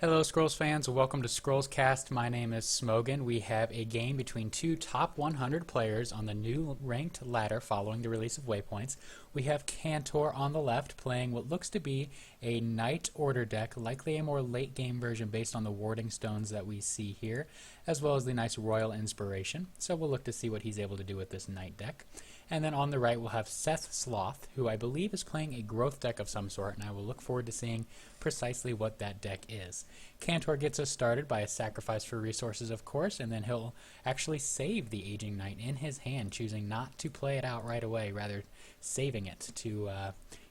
Hello Scrolls fans, welcome to Scrollscast. My name is Smogan. We have a game between two top 100 players on the new ranked ladder following the release of Waypoints. We have Cantor on the left playing what looks to be a Knight Order deck, likely a more late game version based on the warding stones that we see here, as well as the nice Royal Inspiration. So we'll look to see what he's able to do with this Knight deck. And then on the right we'll have SethSloth, who I believe is playing a growth deck of some sort, and I will look forward to seeing precisely what that deck is. Cantor gets us started by a sacrifice for resources, of course, and then he'll actually save the Aging Knight in his hand, choosing not to play it out right away, rather saving it to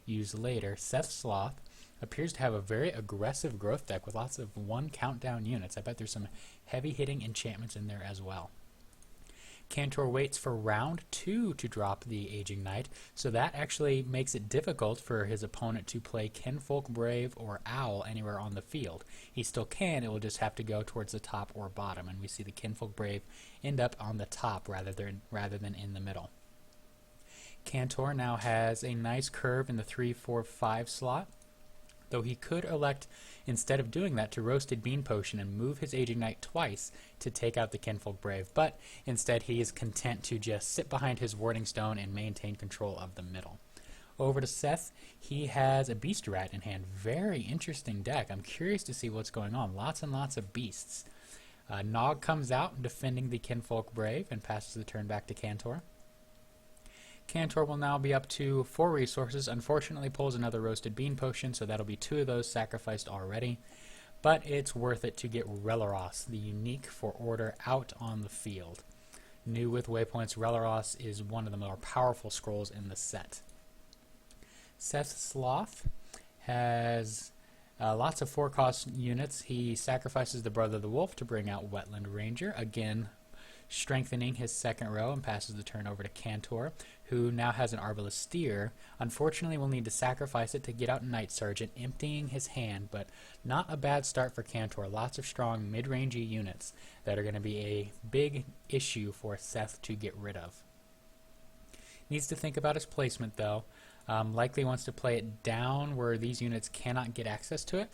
use later. SethSloth appears to have a very aggressive growth deck with lots of one countdown units. I bet there's some heavy hitting enchantments in there as well. Cantor waits for round 2 to drop the Aging Knight, so that actually makes it difficult for his opponent to play Kinfolk Brave or Owl anywhere on the field. He still can, it will just have to go towards the top or bottom, and we see the Kinfolk Brave end up on the top rather than in the middle. Cantor now has a nice curve in the 3, 4, 5 slot, though he could elect, instead of doing that, to Roasted Bean Potion and move his Aging Knight twice to take out the Kinfolk Brave, but instead he is content to just sit behind his Warding Stone and maintain control of the middle. Over to Seth, he has a Beast Rat in hand. Very interesting deck. I'm curious to see what's going on. Lots and lots of beasts. Nog comes out defending the Kinfolk Brave and passes the turn back to Cantor. Cantor will now be up to 4 resources. Unfortunately pulls another Roasted Bean Potion, so that'll be 2 of those sacrificed already. But it's worth it to get Releros, the unique for Order, out on the field. New with Waypoints, Releros is one of the more powerful scrolls in the set. SethSloth has lots of 4-cost units. He sacrifices the Brother of the Wolf to bring out Wetland Ranger, again strengthening his second row, and passes the turn over to Cantor, who now has an Arbalisteer. Unfortunately, will need to sacrifice it to get out Knight Sergeant, emptying his hand, but not a bad start for Cantor. Lots of strong mid-rangey units that are going to be a big issue for Seth to get rid of. Needs to think about his placement, though. Likely wants to play it down where these units cannot get access to it.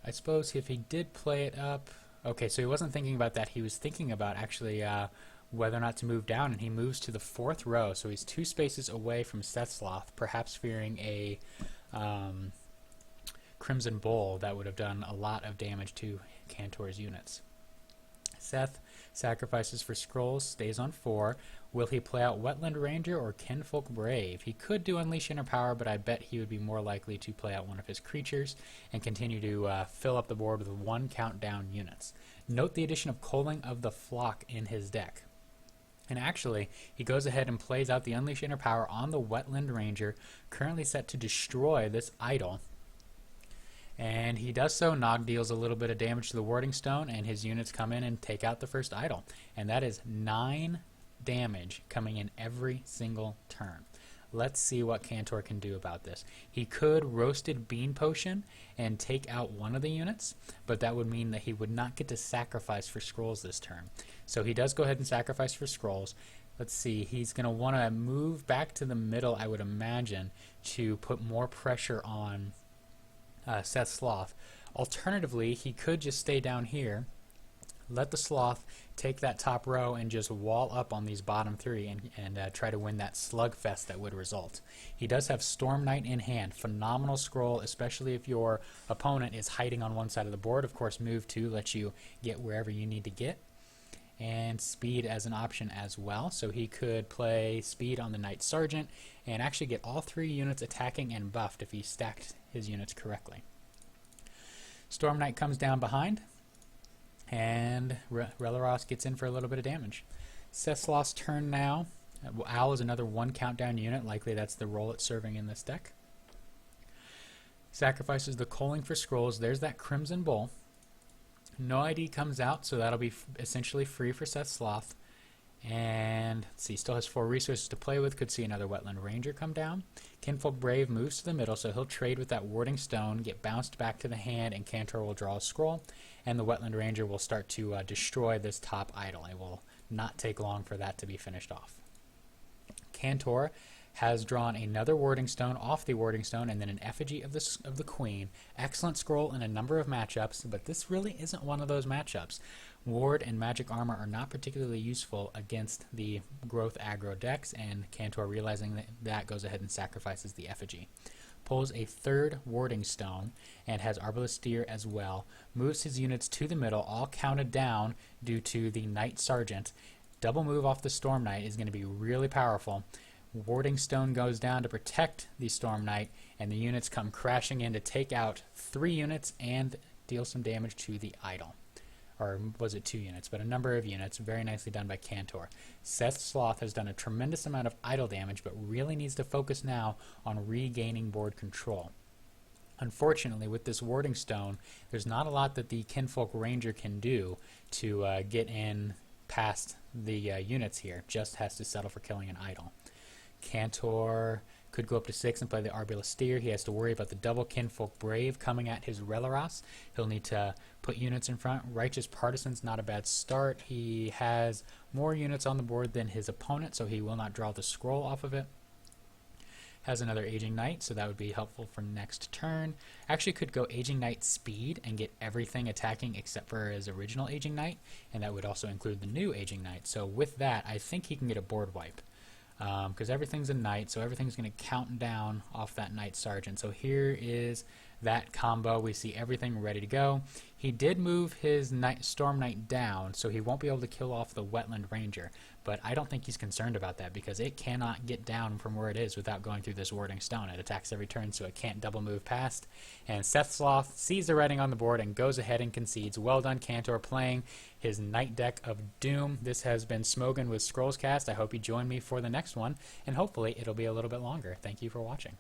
I suppose if he did play it up... Okay, so he wasn't thinking about that. He was thinking about actually whether or not to move down, and he moves to the 4th row, so he's 2 spaces away from SethSloth, perhaps fearing a Crimson Bull that would have done a lot of damage to Cantor's units. Seth sacrifices for scrolls, stays on 4. Will he play out Wetland Ranger or Kinfolk Brave? He could do Unleash Inner Power, but I bet he would be more likely to play out one of his creatures and continue to fill up the board with 1 countdown units. Note the addition of Culling of the Flock in his deck. And actually, he goes ahead and plays out the Unleash Inner Power on the Wetland Ranger, currently set to destroy this idol. And he does so. Nog deals a little bit of damage to the Warding Stone, and his units come in and take out the first idol. And that is 9 damage coming in every single turn. Let's see what Cantor can do about this. He could Roasted Bean Potion and take out one of the units, but that would mean that he would not get to sacrifice for scrolls this turn. So he does go ahead and sacrifice for scrolls. Let's see, he's going to want to move back to the middle, I would imagine, to put more pressure on SethSloth. Alternatively, he could just stay down here, let the Sloth take that top row and just wall up on these bottom 3 and try to win that slugfest that would result. He does have Storm Knight in hand. Phenomenal scroll, especially if your opponent is hiding on one side of the board. Of course, move 2 lets you get wherever you need to get. And speed as an option as well, so he could play speed on the Knight Sergeant and actually get all 3 units attacking and buffed if he stacked his units correctly. Storm Knight comes down behind, and Releros gets in for a little bit of damage. SethSloth's turn now. Owl is another 1 countdown unit, likely that's the role it's serving in this deck. Sacrifices the Culling for scrolls. There's that Crimson Bull. No ID comes out, so that'll be essentially free for SethSloth. And let's see, still has 4 resources to play with. Could see another Wetland Ranger come down. Kinfolk Brave moves to the middle, so he'll trade with that Warding Stone, get bounced back to the hand, and Cantor will draw a scroll. And the Wetland Ranger will start to destroy this top idol. It will not take long for that to be finished off. Cantor has drawn another Warding Stone off the Warding Stone and then an effigy of the Queen. Excellent scroll in a number of matchups, but this really isn't one of those matchups. Ward and Magic Armor are not particularly useful against the Growth aggro decks, and Cantor, realizing that, goes ahead and sacrifices the effigy. Pulls a third Warding Stone and has Arbalisteer as well. Moves his units to the middle, all counted down due to the Knight Sergeant. Double move off the Storm Knight is going to be really powerful. Warding Stone goes down to protect the Storm Knight, and the units come crashing in to take out 3 units and deal some damage to the idol. Or was it 2 units, but a number of units. Very nicely done by Cantor. SethSloth has done a tremendous amount of idol damage, but really needs to focus now on regaining board control. Unfortunately, with this Warding Stone, there's not a lot that the Kinfolk Ranger can do to get in past the units here. Just has to settle for killing an idol. Cantor could go up to 6 and play the Arbalisteer. He has to worry about the double Kinfolk Brave coming at his Releras. He'll need to put units in front. Righteous Partisan's not a bad start. He has more units on the board than his opponent, so he will not draw the scroll off of it. Has another Aging Knight, so that would be helpful for next turn. Actually could go Aging Knight Speed and get everything attacking except for his original Aging Knight, and that would also include the new Aging Knight. So with that, I think he can get a board wipe. Because everything's a knight, so everything's going to count down off that Knight Sergeant. So here is that combo. We see everything ready to go. He did move his Storm Knight down, so he won't be able to kill off the Wetland Ranger. But I don't think he's concerned about that, because it cannot get down from where it is without going through this Warding Stone. It attacks every turn, so it can't double move past. And SethSloth sees the writing on the board and goes ahead and concedes. Well done, Cantor, playing his Knight deck of Doom. This has been Smogan with Scrollscast. I hope you join me for the next one, and hopefully it'll be a little bit longer. Thank you for watching.